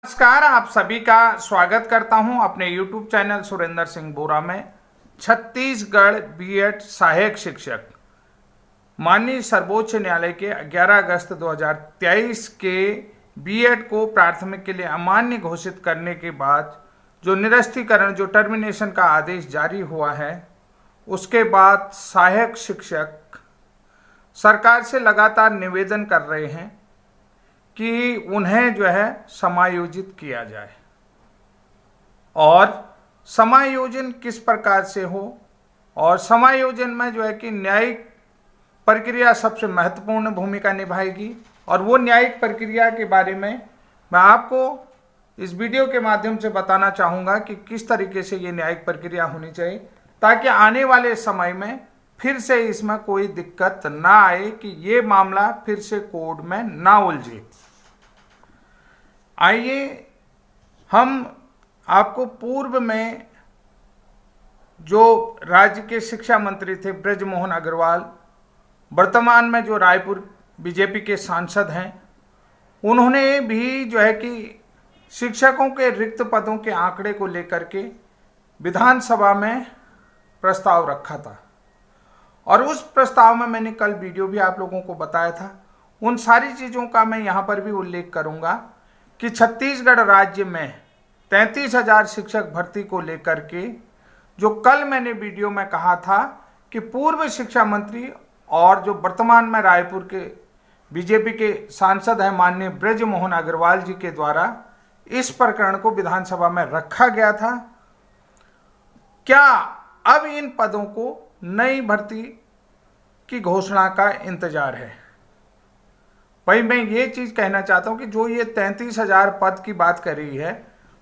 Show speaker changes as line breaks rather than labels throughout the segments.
नमस्कार, आप सभी का स्वागत करता हूं अपने YouTube चैनल सुरेंद्र सिंह बोरा में। छत्तीसगढ़ बीएड सहायक शिक्षक माननीय सर्वोच्च न्यायालय के 11 अगस्त 2023 के बीएड को प्राथमिक के लिए अमान्य घोषित करने के बाद जो निरस्तीकरण जो टर्मिनेशन का आदेश जारी हुआ है, उसके बाद सहायक शिक्षक सरकार से लगातार निवेदन कर रहे हैं कि उन्हें जो है समायोजित किया जाए और समायोजन किस प्रकार से हो और समायोजन में जो है कि न्यायिक प्रक्रिया सबसे महत्वपूर्ण भूमिका निभाएगी। और वो न्यायिक प्रक्रिया के बारे में मैं आपको इस वीडियो के माध्यम से बताना चाहूँगा कि किस तरीके से ये न्यायिक प्रक्रिया होनी चाहिए, ताकि आने वाले समय में फिर से इसमें कोई दिक्कत ना आए कि ये मामला फिर से कोर्ट में ना उलझे। आइए हम आपको पूर्व में जो राज्य के शिक्षा मंत्री थे बृजमोहन अग्रवाल, वर्तमान में जो रायपुर बीजेपी के सांसद हैं, उन्होंने भी जो है कि शिक्षकों के रिक्त पदों के आंकड़े को लेकर के विधानसभा में प्रस्ताव रखा था। और उस प्रस्ताव में मैंने कल वीडियो भी आप लोगों को बताया था। उन सारी चीज़ों का मैं यहाँ पर भी उल्लेख करूँगा कि छत्तीसगढ़ राज्य में 33,000 शिक्षक भर्ती को लेकर के जो कल मैंने वीडियो में कहा था कि पूर्व शिक्षा मंत्री और जो वर्तमान में रायपुर के बीजेपी के सांसद हैं माननीय बृजमोहन अग्रवाल जी के द्वारा इस प्रकरण को विधानसभा में रखा गया था। क्या अब इन पदों को नई भर्ती की घोषणा का इंतजार है? भाई मैं ये चीज कहना चाहता हूं कि जो ये 33,000 पद की बात कर रही है,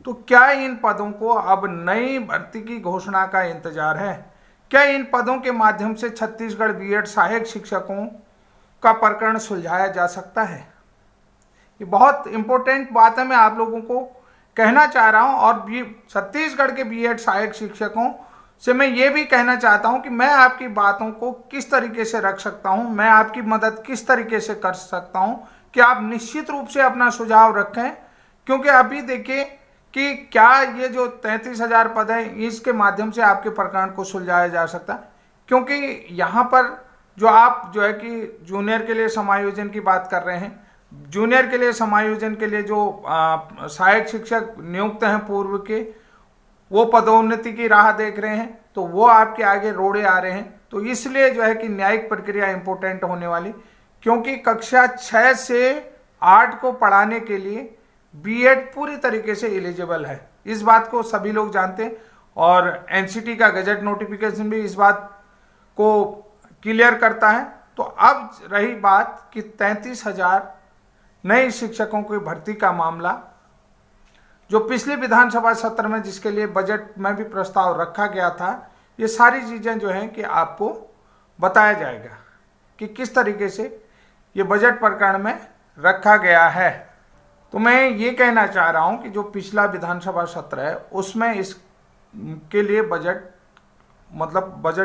तो क्या इन पदों को अब नई भर्ती की घोषणा का इंतजार है? क्या इन पदों के माध्यम से छत्तीसगढ़ बीएड सहायक शिक्षकों का प्रकरण सुलझाया जा सकता है? ये बहुत इंपॉर्टेंट बात है, मैं आप लोगों को कहना चाह रहा हूं। और छत्तीसगढ़ के बीएड सहायक शिक्षकों से मैं ये भी कहना चाहता हूं कि मैं आपकी बातों को किस तरीके से रख सकता हूं, मैं आपकी मदद किस तरीके से कर सकता हूं कि आप निश्चित रूप से अपना सुझाव रखें। क्योंकि अभी देखिए कि क्या ये जो 33,000 पद हैं, इसके माध्यम से आपके प्रकरण को सुलझाया जा सकता है? क्योंकि यहाँ पर जो आप जो है कि जूनियर के लिए समायोजन की बात कर रहे हैं, जूनियर के लिए समायोजन के लिए जो सहायक शिक्षक नियुक्त हैं पूर्व के, वो पदोन्नति की राह देख रहे हैं, तो वो आपके आगे रोड़े आ रहे हैं। तो इसलिए जो है कि न्यायिक प्रक्रिया इंपॉर्टेंट होने वाली, क्योंकि कक्षा 6 से 8 को पढ़ाने के लिए बीएड पूरी तरीके से एलिजिबल है। इस बात को सभी लोग जानते हैं और एनसीटी का गजट नोटिफिकेशन भी इस बात को क्लियर करता है। तो अब रही बात कि 33,000 नए शिक्षकों की भर्ती का मामला, जो पिछले विधानसभा सत्र में जिसके लिए बजट में भी प्रस्ताव रखा गया था, ये सारी चीज़ें जो हैं कि आपको बताया जाएगा कि किस तरीके से ये बजट प्रकरण में रखा गया है। तो मैं ये कहना चाह रहा हूं कि जो पिछला विधानसभा सत्र है उसमें इसके लिए बजट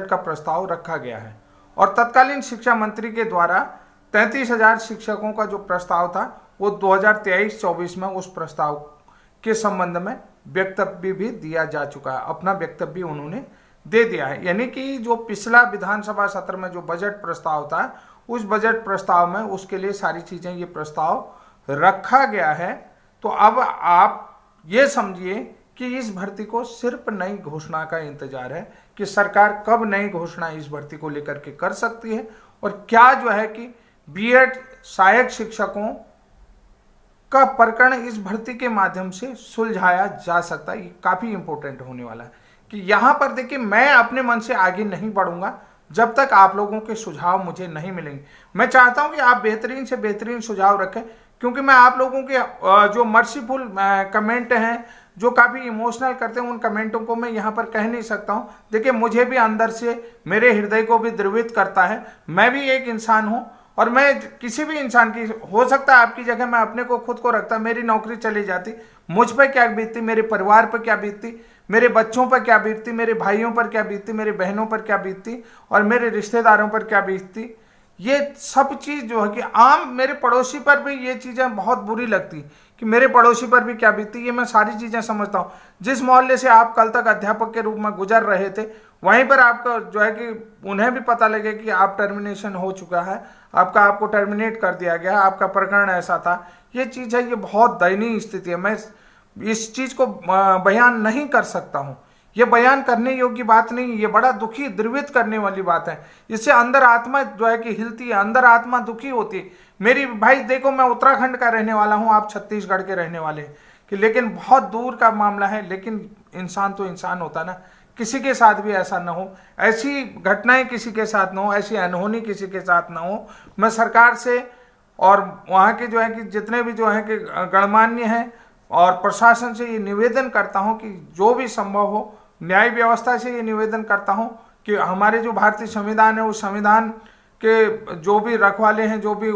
का प्रस्ताव रखा गया है और तत्कालीन शिक्षा मंत्री के द्वारा 33,000 शिक्षकों का जो प्रस्ताव था वो 2023-24 में उस प्रस्ताव के संबंध में वक्तव्य भी दिया जा चुका है, अपना वक्तव्य उन्होंने दे दिया है। यानी कि जो पिछला विधानसभा सत्र में जो बजट प्रस्ताव था, उस बजट प्रस्ताव में उसके लिए सारी चीजें ये प्रस्ताव रखा गया है। तो अब आप ये समझिए कि इस भर्ती को सिर्फ नई घोषणा का इंतजार है कि सरकार कब नई घोषणा इस भर्ती को लेकर के कर सकती है और क्या जो है कि बीएड सहायक शिक्षकों का प्रकरण इस भर्ती के माध्यम से सुलझाया जा सकता है। ये काफी इंपॉर्टेंट होने वाला है कि यहाँ पर देखिए, मैं अपने मन से आगे नहीं बढ़ूंगा जब तक आप लोगों के सुझाव मुझे नहीं मिलेंगे। मैं चाहता हूं कि आप बेहतरीन से बेहतरीन सुझाव रखें, क्योंकि मैं आप लोगों के जो मर्सीफुल कमेंट हैं, जो काफ़ी इमोशनल करते हैं, उन कमेंटों को मैं यहाँ पर कह नहीं सकता हूँ। देखिए, मुझे भी अंदर से मेरे हृदय को भी द्रवित करता है। मैं भी एक इंसान हूँ और मैं किसी भी इंसान की, हो सकता है आपकी जगह मैं अपने को खुद को रखता, मेरी नौकरी चली जाती, मुझ पर क्या बीतती, मेरे परिवार पर क्या बीतती, मेरे बच्चों पर क्या बीतती, मेरे भाइयों पर क्या बीतती, मेरे बहनों पर क्या बीतती और मेरे रिश्तेदारों पर क्या बीतती। ये सब चीज़ जो है कि आम मेरे पड़ोसी पर भी ये चीज़ें बहुत बुरी लगती कि कि मेरे पड़ोसी पर भी क्या बीती, ये मैं सारी चीज़ें समझता हूँ। जिस मोहल्ले से आप कल तक अध्यापक के रूप में गुजर रहे थे, वहीं पर आपका जो है कि उन्हें भी पता लगे कि आप टर्मिनेशन हो चुका है, आपको टर्मिनेट कर दिया गया, आपका प्रकरण ऐसा था। ये चीज़ है, ये बहुत दयनीय स्थिति है। मैं इस चीज़ को बयान नहीं कर सकता हूँ, ये बयान करने योग्य बात नहीं, ये बड़ा दुखी द्रवित करने वाली बात है। इससे अंदर आत्मा जो है कि हिलती है, अंदर आत्मा दुखी होती है। मेरी भाई देखो, मैं उत्तराखंड का रहने वाला हूँ, आप छत्तीसगढ़ के रहने वाले हैं, कि लेकिन बहुत दूर का मामला है। लेकिन इंसान तो इंसान होता ना, किसी के साथ भी ऐसा ना हो, ऐसी घटनाएं किसी के साथ ना हो, ऐसी अनहोनी किसी के साथ ना हो। मैं सरकार से और वहाँ के जो है कि जितने भी जो है कि गणमान्य हैं और प्रशासन से ये निवेदन करता हूँ कि जो भी संभव हो, न्याय व्यवस्था से ये निवेदन करता हूँ कि हमारे जो भारतीय संविधान है, उस संविधान के जो भी रखवाले हैं, जो भी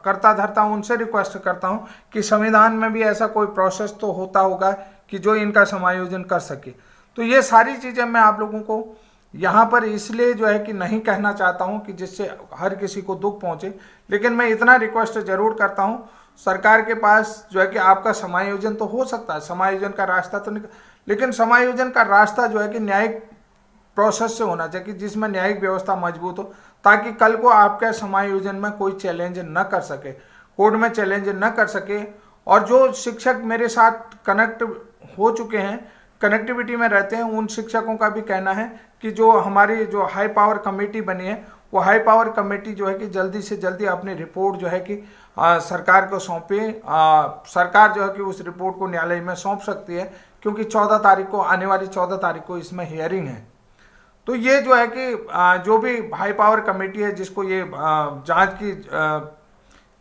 करता धरता हूँ, उनसे रिक्वेस्ट करता हूँ कि संविधान में भी ऐसा कोई प्रोसेस तो होता होगा कि जो इनका समायोजन कर सके। तो ये सारी चीज़ें मैं आप लोगों को यहाँ पर इसलिए जो है कि नहीं कहना चाहता हूँ कि जिससे हर किसी को दुख पहुँचे, लेकिन मैं इतना रिक्वेस्ट जरूर करता हूँ सरकार के पास जो है कि आपका समायोजन तो हो सकता है, समायोजन का रास्ता तो नहीं, लेकिन समायोजन का रास्ता जो है कि न्यायिक प्रोसेस से होना चाहिए, कि जिसमें न्यायिक व्यवस्था मजबूत हो, ताकि कल को आपके समायोजन में कोई चैलेंज न कर सके, कोर्ट में चैलेंज न कर सके। और जो शिक्षक मेरे साथ कनेक्ट हो चुके हैं, कनेक्टिविटी में रहते हैं, उन शिक्षकों का भी कहना है कि जो हमारी जो हाई पावर कमेटी बनी है, वो हाई पावर कमेटी जो है कि जल्दी से जल्दी अपनी रिपोर्ट जो है कि सरकार को सौंपे। सरकार जो है कि उस रिपोर्ट को न्यायालय में सौंप सकती है, क्योंकि 14 तारीख को, आने वाली 14 तारीख को इसमें हियरिंग है। तो ये जो है कि जो भी हाई पावर कमेटी है, जिसको ये जांच की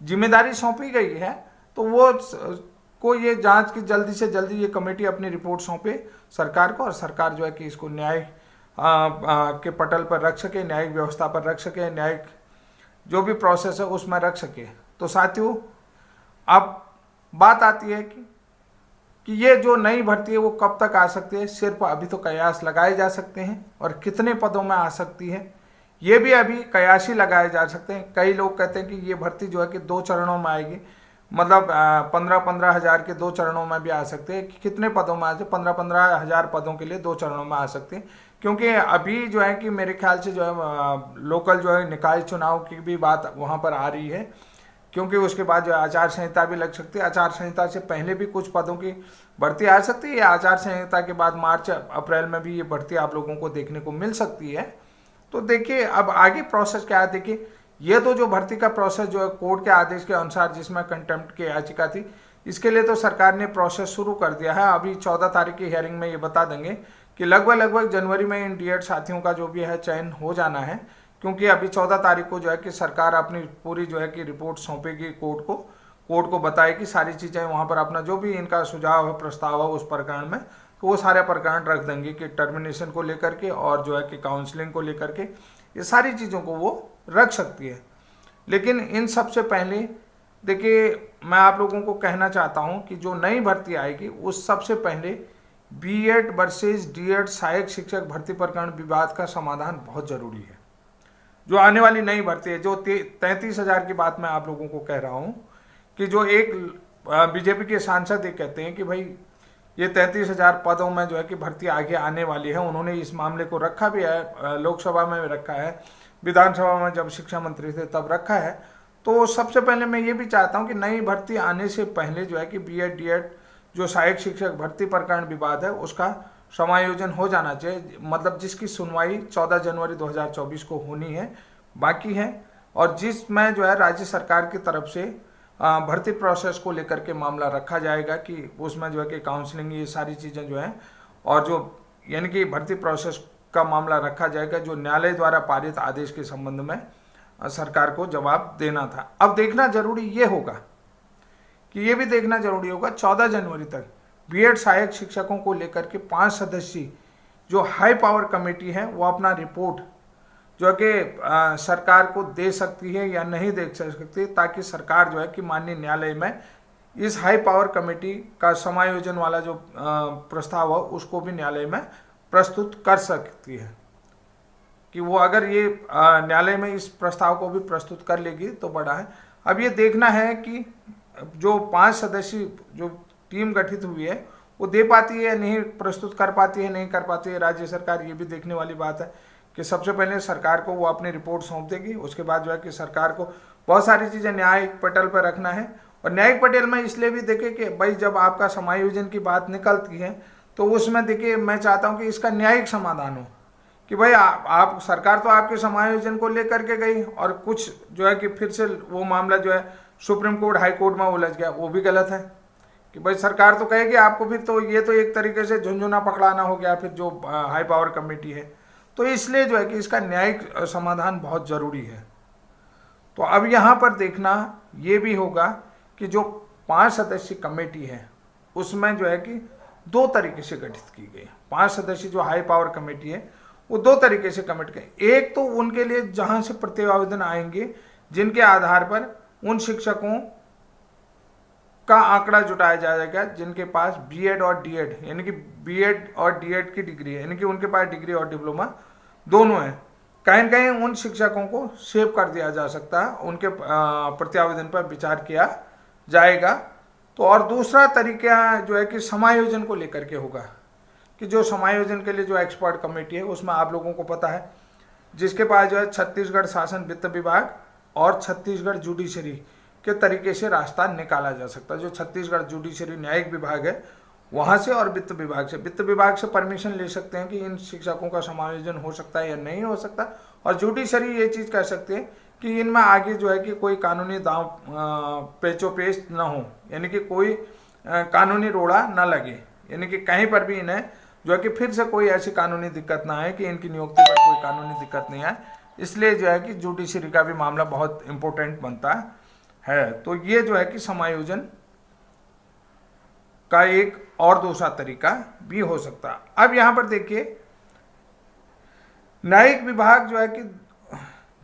जिम्मेदारी सौंपी गई है, तो वो को ये जांच की जल्दी से जल्दी ये कमेटी अपनी रिपोर्ट सौंपे सरकार को, और सरकार जो है कि इसको न्याय के पटल पर रख सके, न्यायिक व्यवस्था पर रख सके, न्यायिक जो भी प्रोसेस है उसमें रख सके। तो साथियों, अब बात आती है कि ये जो नई भर्ती है वो कब तक आ सकती है। सिर्फ अभी तो कयास लगाए जा सकते हैं, और कितने पदों में आ सकती है ये भी अभी कयास ही लगाए जा सकते हैं। कई लोग कहते हैं कि ये भर्ती जो है कि 2 चरणों में आएगी, मतलब 15-15 हज़ार के 2 चरणों में भी आ सकते हैं। कितने पदों में आ सकते, 15-15 हज़ार पदों के लिए 2 चरणों में आ सकते हैं, क्योंकि अभी जो है कि मेरे ख्याल से जो है लोकल जो है निकाय चुनाव की भी बात वहाँ पर आ रही है, क्योंकि उसके बाद जो आचार संहिता भी लग सकती है। आचार संहिता से पहले भी कुछ पदों की भर्ती आ सकती है, या आचार संहिता के बाद मार्च-अप्रैल में भी ये भर्ती आप लोगों को देखने को मिल सकती है। तो देखिए अब आगे प्रोसेस क्या है। देखिए, ये तो जो भर्ती का प्रोसेस जो है कोर्ट के आदेश के अनुसार, जिसमें कंटेम्प्ट की याचिका थी, इसके लिए तो सरकार ने प्रोसेस शुरू कर दिया है। अभी 14 तारीख की हियरिंग में ये बता देंगे कि लगभग जनवरी में इन डीएड साथियों का जो भी है चयन हो जाना है, क्योंकि अभी 14 तारीख को जो है कि सरकार अपनी पूरी जो है कि रिपोर्ट सौंपेगी कोर्ट को बताएगी सारी चीज़ें, वहाँ पर अपना जो भी इनका सुझाव है, प्रस्ताव है उस प्रकरण में, तो वो सारे प्रकरण रख देंगे कि टर्मिनेशन को लेकर के और जो है कि काउंसलिंग को लेकर के, ये सारी चीज़ों को वो रख सकती है। लेकिन इन सबसे पहले देखिए, मैं आप लोगों को कहना चाहता हूँ कि जो नई भर्ती आएगी उस सबसे पहले बीएड वर्सेस डीएड सहायक शिक्षक भर्ती प्रकरण विवाद का समाधान बहुत जरूरी है। जो आने वाली नई भर्ती है, जो 33,000 की बात मैं आप लोगों को कह रहा हूँ, कि जो एक बीजेपी के सांसद ये कहते हैं कि भाई ये 33,000 पदों में जो है कि भर्ती आगे आने वाली है। उन्होंने इस मामले को रखा भी है, लोकसभा में भी रखा है, विधानसभा में जब शिक्षा मंत्री थे तब रखा है। तो सबसे पहले मैं ये भी चाहता हूँ कि नई भर्ती आने से पहले जो है कि बीएड डीएड जो सहायक शिक्षक भर्ती प्रकरण विवाद है उसका समायोजन हो जाना चाहिए, मतलब जिसकी सुनवाई 14 जनवरी 2024 को होनी है, बाकी है, और जिसमें जो है राज्य सरकार की तरफ से भर्ती प्रोसेस को लेकर के मामला रखा जाएगा कि उसमें जो है कि काउंसलिंग, ये सारी चीज़ें जो हैं, और जो यानी कि भर्ती प्रोसेस का मामला रखा जाएगा जो न्यायालय द्वारा पारित आदेश के संबंध में सरकार को जवाब देना था। अब देखना जरूरी ये होगा कि ये भी देखना जरूरी होगा 14 जनवरी तक बीएड सहायक शिक्षकों को लेकर के 5 सदस्यीय जो हाई पावर कमेटी है वो अपना रिपोर्ट जो कि सरकार को दे सकती है या नहीं दे सकती, ताकि सरकार जो है कि माननीय न्यायालय में इस हाई पावर कमेटी का समायोजन वाला जो प्रस्ताव है उसको भी न्यायालय में प्रस्तुत कर सकती है। कि वो अगर ये न्यायालय में इस प्रस्ताव को भी प्रस्तुत कर लेगी तो बड़ा है। अब ये देखना है कि जो 5 सदस्यीय जो टीम गठित हुई है वो दे पाती है या नहीं, प्रस्तुत कर पाती है नहीं कर पाती है राज्य सरकार, ये भी देखने वाली बात है कि सबसे पहले सरकार को वो अपनी रिपोर्ट सौंप देगी, उसके बाद जो है कि सरकार को बहुत सारी चीज़ें न्यायिक पटल पर रखना है। और न्यायिक पटल में इसलिए भी देखें कि भाई जब आपका समायोजन की बात निकलती है तो उसमें देखिए मैं चाहता हूँ कि इसका न्यायिक समाधान हो कि भाई आप सरकार तो आपके समायोजन को लेकर के गई और कुछ जो है कि फिर से वो मामला जो है सुप्रीम कोर्ट हाई कोर्ट में उलझ गया, वो भी गलत है कि भाई सरकार तो कहेगी आपको, फिर तो ये तो एक तरीके से झुंझुना पकड़ाना हो गया फिर जो हाई पावर कमेटी है। तो इसलिए जो है कि इसका न्यायिक समाधान बहुत ज़रूरी है। तो अब यहाँ पर देखना ये भी होगा कि जो 5 सदस्यीय कमेटी है उसमें जो है कि 2 तरीके से गठित की गई। 5 सदस्यीय जो हाई पावर कमेटी है वो 2 तरीके से कमिट करें। एक तो उनके लिए जहाँ से प्रत्यावेदन आएंगे जिनके आधार पर उन शिक्षकों का आंकड़ा जुटाया जाएगा जिनके पास बीएड और डीएड यानी कि बीएड और डीएड की डिग्री है, यानी कि उनके पास डिग्री और डिप्लोमा दोनों है। कहीं न कहीं उन शिक्षकों को सेव कर दिया जा सकता है, उनके प्रत्यावेदन पर विचार किया जाएगा। तो और दूसरा तरीका जो है कि समायोजन को लेकर के होगा कि जो समायोजन के लिए जो एक्सपर्ट कमेटी है उसमें आप लोगों को पता है जिसके पास जो है छत्तीसगढ़ शासन वित्त विभाग और छत्तीसगढ़ जुडिशरी के तरीके से रास्ता निकाला जा सकता है। जो छत्तीसगढ़ जुडिशरी न्यायिक विभाग है वहाँ से और वित्त विभाग से परमिशन ले सकते हैं कि इन शिक्षकों का समायोजन हो सकता है या नहीं हो सकता। और जुडिशरी ये चीज़ कह सकते हैं कि इनमें आगे जो है कि कोई कानूनी दांव पेचोपेच न हो, यानी कि कोई कानूनी रोड़ा न लगे, यानी कि कहीं पर भी इन्हें जो है कि फिर से कोई ऐसी कानूनी दिक्कत ना आए कि इनकी नियुक्ति पर कोई कानूनी दिक्कत नहीं आए। इसलिए जो है कि जुडिशरी का भी मामला बहुत इम्पोर्टेंट बनता है। तो ये जो है कि समायोजन का एक और दूसरा तरीका भी हो सकता है। अब यहाँ पर देखिए न्यायिक विभाग जो है कि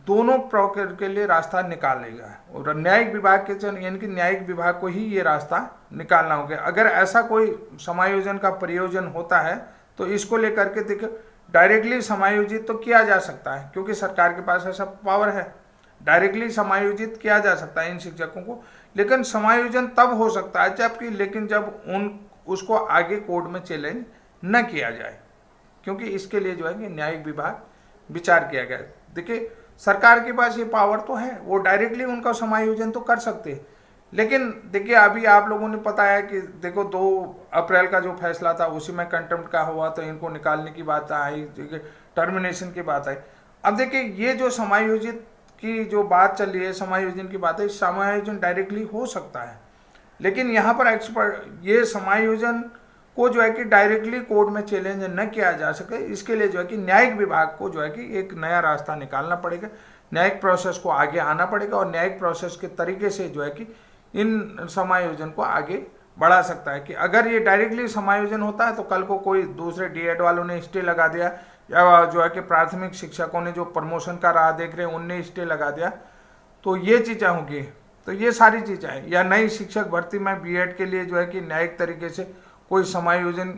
दोनों प्रकार के लिए रास्ता निकालेगा और न्यायिक विभाग के यानी कि न्यायिक विभाग को ही ये रास्ता निकालना होगा। अगर ऐसा कोई समायोजन का प्रयोजन होता है तो इसको लेकर के देखिए डायरेक्टली समायोजित तो किया जा सकता है क्योंकि सरकार के पास ऐसा पावर है, डायरेक्टली समायोजित किया जा सकता है इन शिक्षकों को। लेकिन समायोजन तब हो सकता है जब उसको आगे कोर्ट में चैलेंज न किया जाए, क्योंकि इसके लिए जो है कि न्यायिक विभाग विचार किया गया। देखिए सरकार के पास ये पावर तो है, वो डायरेक्टली उनका समायोजन तो कर सकते हैं। लेकिन देखिए अभी आप लोगों ने पता है कि देखो 2 अप्रैल का जो फैसला था उसी में कंटेम्प्ट का हुआ तो इनको निकालने की बात आई, टर्मिनेशन की बात आई। अब देखिए ये जो समायोजित की जो बात चल रही है, समायोजन की बात है, समायोजन डायरेक्टली हो सकता है। लेकिन यहाँ पर एक्सपर्ट ये समायोजन को जो है कि डायरेक्टली कोर्ट में चैलेंज न किया जा सके, इसके लिए जो है कि न्यायिक विभाग को जो है कि एक नया रास्ता निकालना पड़ेगा, न्यायिक प्रोसेस को आगे आना पड़ेगा और न्यायिक प्रोसेस के तरीके से जो है कि इन समायोजन को आगे बढ़ा सकता है। कि अगर ये डायरेक्टली समायोजन होता है तो कल को कोई दूसरे डीएड वालों ने स्टे लगा दिया या जो है कि प्राथमिक शिक्षकों ने जो प्रमोशन का राह देख रहे हैं उनने स्टे लगा दिया तो ये चीज़ें होंगी। तो ये सारी चीज़ें हैं, या नई शिक्षक भर्ती में बीएड के लिए जो है कि न्यायिक तरीके से कोई समायोजन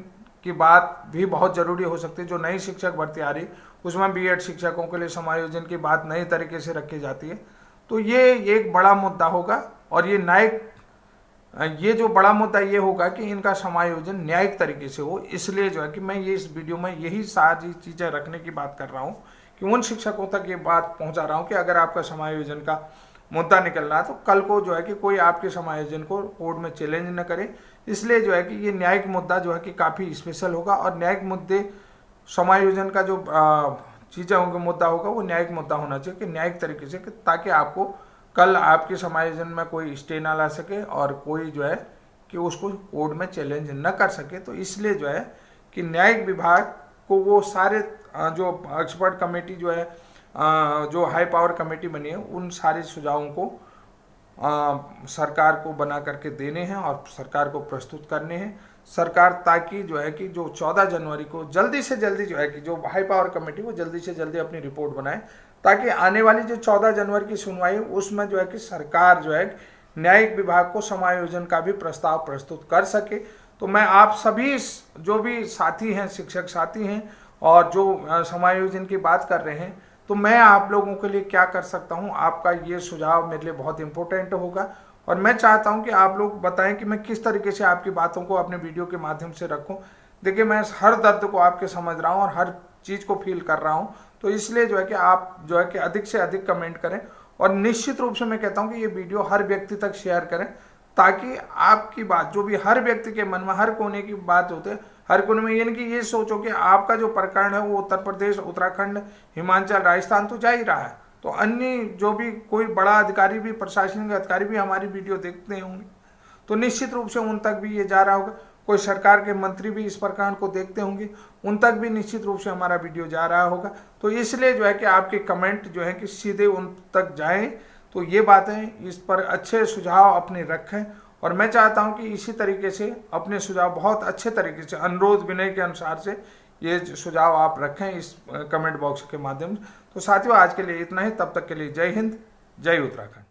की बात भी बहुत ज़रूरी हो सकती है। जो नई शिक्षक भर्ती आ रही उसमें बीएड शिक्षकों के लिए समायोजन की बात नई तरीके से रखी जाती है। तो ये एक बड़ा मुद्दा होगा और ये जो बड़ा मुद्दा ये होगा कि इनका समायोजन न्यायिक तरीके से हो। इसलिए जो है कि मैं ये इस वीडियो में यही सारी चीज़ें रखने की बात कर रहा हूँ कि उन शिक्षकों तक ये बात पहुँचा रहा हूँ कि अगर आपका समायोजन का मुद्दा निकल रहा है तो कल को जो है कि कोई आपके समायोजन को कोर्ट में चैलेंज न करे। इसलिए जो है कि ये न्यायिक मुद्दा जो है कि काफ़ी स्पेशल होगा और न्यायिक मुद्दे समायोजन का जो चीज़ें होंगे मुद्दा होगा वो न्यायिक मुद्दा होना चाहिए कि न्यायिक तरीके से, ताकि आपको कल आपके समायोजन में कोई स्टे ना ला सके और कोई जो है कि उसको कोर्ट में चैलेंज न कर सके। तो इसलिए जो है कि न्यायिक विभाग को वो सारे जो एक्सपर्ट कमेटी जो है जो हाई पावर कमेटी बनी है उन सारे सुझावों को सरकार को बना करके देने हैं और सरकार को प्रस्तुत करने हैं सरकार, ताकि जो है कि जो 14 जनवरी को जल्दी से जल्दी जो है कि जो हाई पावर कमेटी वो जल्दी से जल्दी अपनी रिपोर्ट बनाए, ताकि आने वाली जो 14 जनवरी की सुनवाई उसमें जो है कि सरकार जो है न्यायिक विभाग को समायोजन का भी प्रस्ताव प्रस्तुत कर सके। तो मैं आप सभी जो भी साथी हैं, शिक्षक साथी हैं और जो समायोजन की बात कर रहे हैं, तो मैं आप लोगों के लिए क्या कर सकता हूं, आपका ये सुझाव मेरे लिए बहुत इम्पोर्टेंट होगा और मैं चाहता हूं कि आप लोग बताएं कि मैं किस तरीके से आपकी बातों को अपने वीडियो के माध्यम से रखूं। देखिए, मैं हर दर्द को आपके समझ रहा हूं और हर चीज़ को फील कर रहा हूं, तो इसलिए जो है कि आप जो है कि अधिक से अधिक कमेंट करें और निश्चित रूप से मैं कहता हूं कि ये वीडियो हर व्यक्ति तक शेयर करें, ताकि आपकी बात जो भी हर व्यक्ति के मन में हर कोने की बात होती है, हर कोने में, यानी कि ये सोचो कि आपका जो प्रकरण है वो उत्तर प्रदेश, उत्तराखंड, हिमाचल, राजस्थान तो जा ही रहा है, तो अन्य जो भी कोई बड़ा अधिकारी भी, प्रशासनिक अधिकारी भी हमारी वीडियो देखते होंगे, तो निश्चित रूप से उन तक भी ये जा रहा होगा। कोई सरकार के मंत्री भी इस प्रकरण को देखते होंगे, उन तक भी निश्चित रूप से हमारा वीडियो जा रहा होगा। तो इसलिए जो है कि आपके कमेंट जो है कि सीधे उन तक जाएं, तो ये बातें, इस पर अच्छे सुझाव अपने रखें। और मैं चाहता हूं कि इसी तरीके से अपने सुझाव बहुत अच्छे तरीके से, अनुरोध विनय के अनुसार से ये सुझाव आप रखें इस कमेंट बॉक्स के माध्यम से। तो साथियों, आज के लिए इतना ही। तब तक के लिए जय हिंद, जय उत्तराखंड।